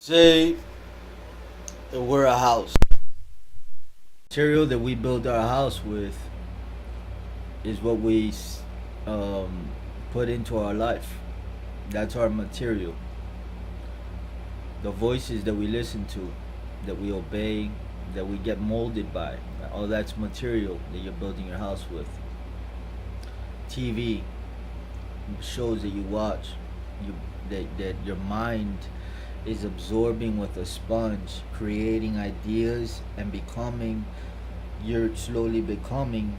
Say that we're a house. Material that we build our house with is what we um, put into our life. That's our material. The voices that we listen to, that we obey, that we get molded by. All that's material that you're building your house with. TV, shows that you watch, you that your mind is absorbing with a sponge, creating ideas and becoming, you're slowly becoming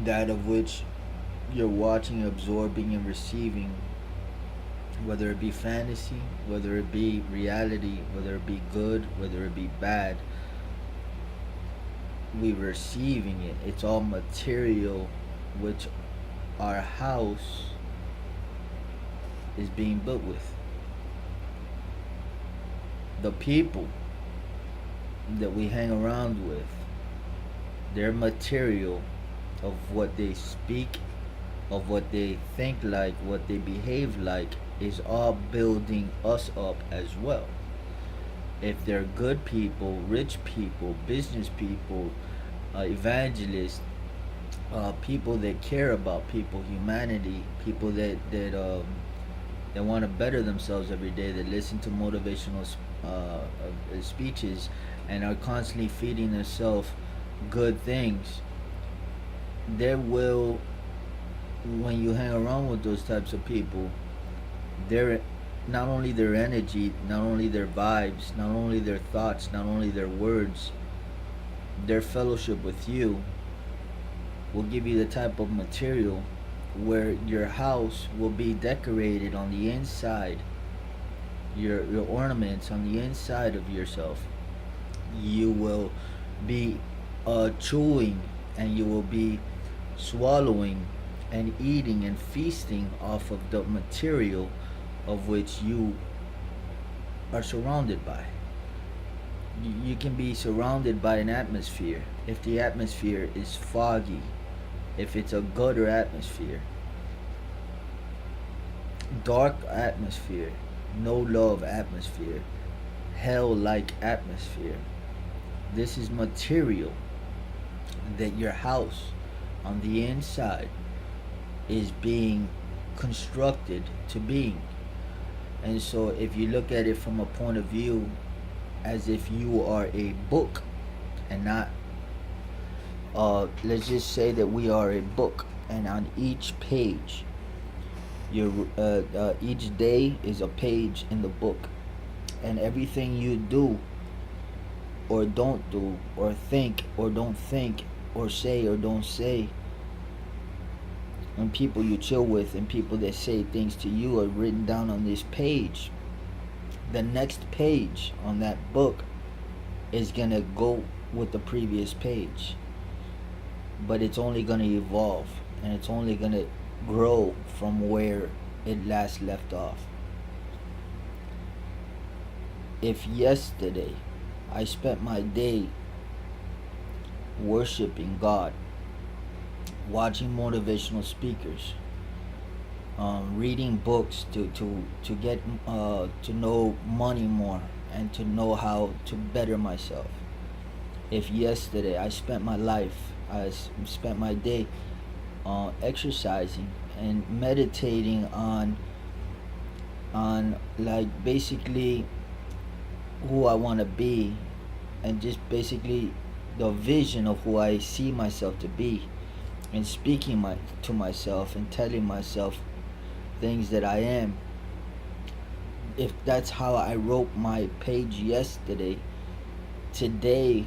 that of which you're watching, absorbing, and receiving, whether it be fantasy, whether it be reality, whether it be good, whether it be bad. We receiving it. It's all material, which our house is being built with. The people that we hang around with, their material of what they speak, of what they think like, what they behave like, is all building us up as well. If they're good people, rich people, business people, evangelists, people that care about people, humanity, people that want to better themselves every day, that listen to motivational speeches and are constantly feeding themselves good things, there will, when you hang around with those types of people, their, not only their energy, not only their vibes, not only their thoughts, not only their words, their fellowship with you will give you the type of material where your house will be decorated on the inside, your ornaments on the inside of yourself. You will be chewing, and you will be swallowing and eating and feasting off of the material of which you are surrounded by. You can be surrounded by an atmosphere. If the atmosphere is foggy, if it's a gutter atmosphere, dark atmosphere, no love atmosphere, hell like atmosphere, this is material that your house on the inside is being constructed to being. And so if you look at it from a point of view as if you are a book and not, let's just say that we are a book, and on each page, your each day is a page in the book, and everything you do or don't do, or think or don't think, or say or don't say, and people you chill with and people that say things to you are written down on this page. The next page on that book is gonna go with the previous page, but it's only gonna evolve, and it's only gonna grow from where it last left off. If yesterday I spent my day worshiping God, watching motivational speakers, reading books to get to know money more and to know how to better myself. If yesterday I spent my life, I spent my day exercising and meditating on like basically who I want to be, and just basically the vision of who I see myself to be, and speaking to myself and telling myself things that I am. If that's how I wrote my page yesterday, today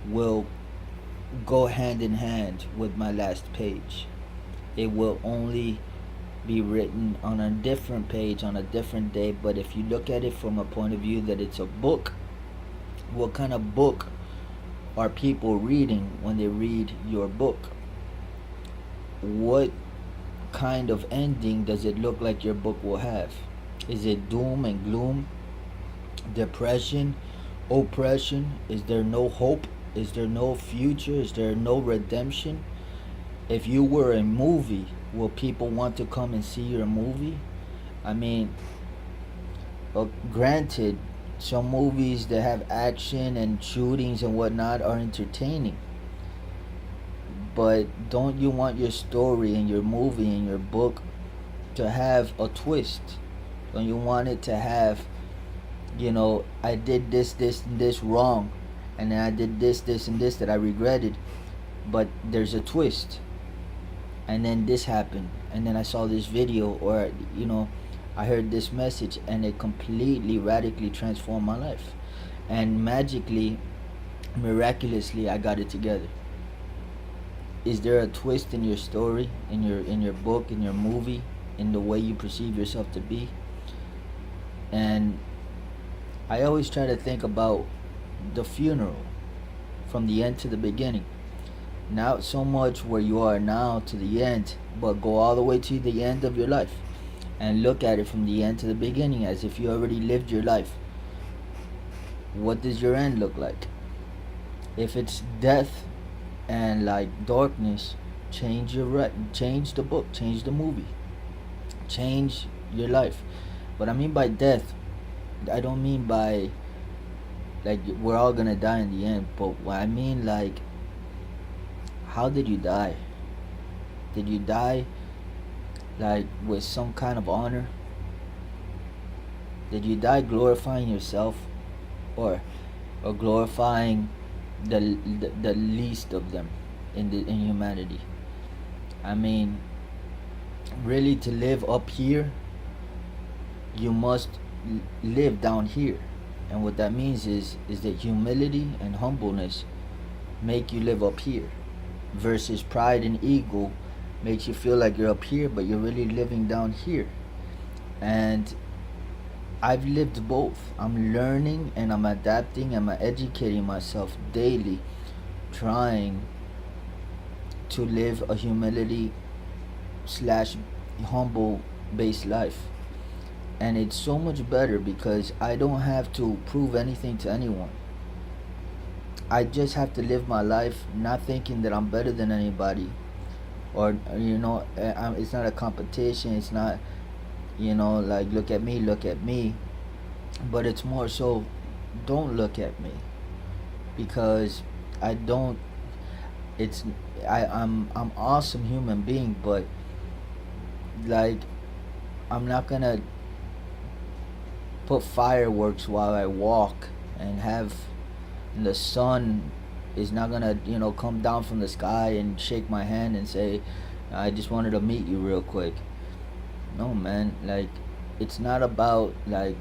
will go hand in hand with my last page. It will only be written on a different page on a different day. But if you look at it from a point of view that it's a book, what kind of book are people reading when they read your book? What kind of ending does it look like your book will have? Is it doom and gloom, depression, oppression? Is there no hope? Is there no future? Is there no redemption? If you were a movie, will people want to come and see your movie? I mean, granted, Some movies that have action and shootings and whatnot are entertaining, but don't you want your story and your movie and your book to have a twist? Don't you want it to have, I did this, and this wrong, and then I did this, and this that I regretted, but there's a twist, and then this happened, and then I saw this video, or I heard this message, and it completely radically transformed my life, and magically, miraculously, I got it together. Is there a twist in your story, in your book, in your movie, in the way you perceive yourself to be? And I always try to think about the funeral from the end to the beginning. Not so much where you are now to the end, but go all the way to the end of your life and look at it from the end to the beginning as if you already lived your life. What does your end look like? If it's death and like darkness, change the book, change the movie, change your life. What I mean by death, I don't mean by like we're all gonna die in the end, but what I mean, like, how did you die? Did you die like with some kind of honor? Did you die glorifying yourself, or glorifying the least of them in humanity? I mean, really, to live up here, you must live down here. And what that means is that humility and humbleness make you live up here, versus pride and ego makes you feel like you're up here, but you're really living down here. And I've lived both. I'm learning and I'm adapting and I'm educating myself daily, trying to live a humility slash humble based life. And it's so much better because I don't have to prove anything to anyone. I just have to live my life not thinking that I'm better than anybody, or it's not a competition. It's not like look at me, but it's more so don't look at me, because I don't. It's I'm awesome human being, but like I'm not gonna put fireworks while I walk and have the sun is not gonna come down from the sky and shake my hand and say I just wanted to meet you real quick. No, man, like it's not about like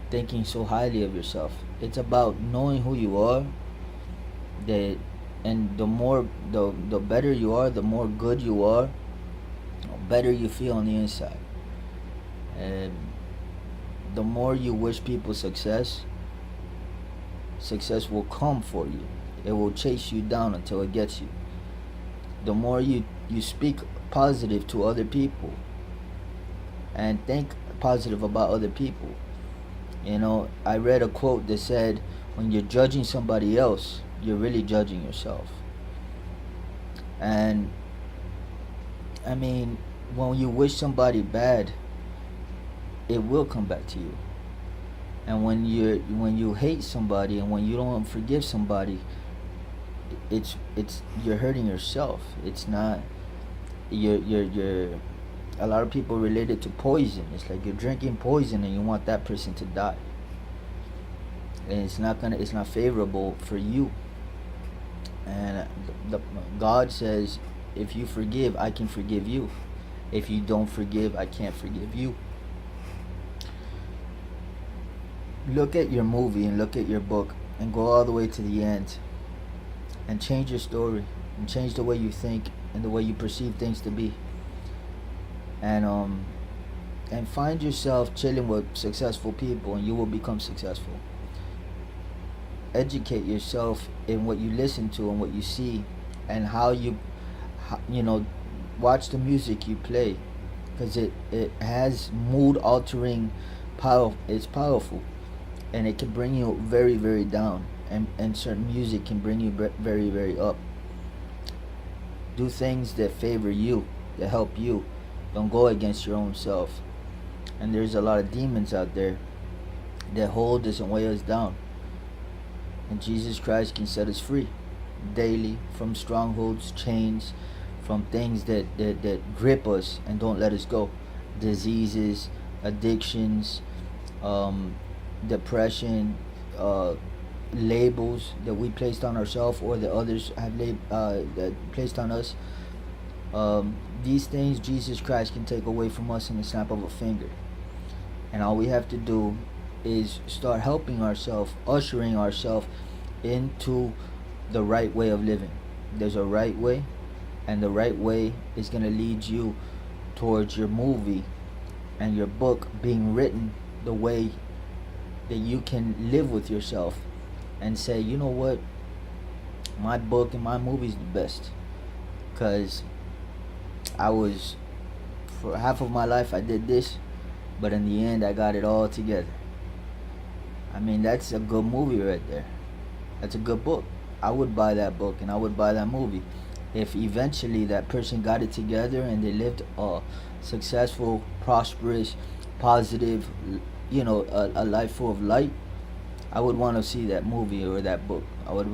thinking so highly of yourself. It's about knowing who you are, that and the better you are, the more good you are, the better you feel on the inside. And the more you wish people success will come for you. It will chase you down until it gets you. The more you speak positive to other people and think positive about other people. I read a quote that said, when you're judging somebody else, you're really judging yourself. And I mean, when you wish somebody bad, it will come back to you. And when you hate somebody and when you don't forgive somebody, it's you're hurting yourself. It's not you're a lot of people relate it to poison. It's like you're drinking poison and you want that person to die, and it's not favorable for you. And God says, if you forgive, I can forgive you. If you don't forgive, I can't forgive you. Look at your movie and look at your book and go all the way to the end and change your story and change the way you think and the way you perceive things to be. And find yourself chilling with successful people and you will become successful. Educate yourself in what you listen to and what you see, and how you watch the music you play, because it has mood altering power. It's powerful, and it can bring you very, very down, and certain music can bring you very, very up. Do things that favor you, that help you. Don't go against your own self. And there's a lot of demons out there That hold doesn't weigh us down. And Jesus Christ can set us free daily from strongholds, chains, from things that grip us and don't let us go. Diseases, addictions, um, depression, uh, labels that we placed on ourselves or that others have that placed on us. These things Jesus Christ can take away from us in the snap of a finger. And all we have to do is start helping ourselves, ushering ourselves into the right way of living. There's a right way, and the right way is going to lead you towards your movie and your book being written the way that you can live with yourself and say, you know what, my book and my movie is the best. Because I was, for half of my life, I did this, but in the end, I got it all together. I mean, that's a good movie right there. That's a good book. I would buy that book and I would buy that movie. If eventually that person got it together and they lived a successful, prosperous, positive, a life full of light, I would want to see that movie or that book. I would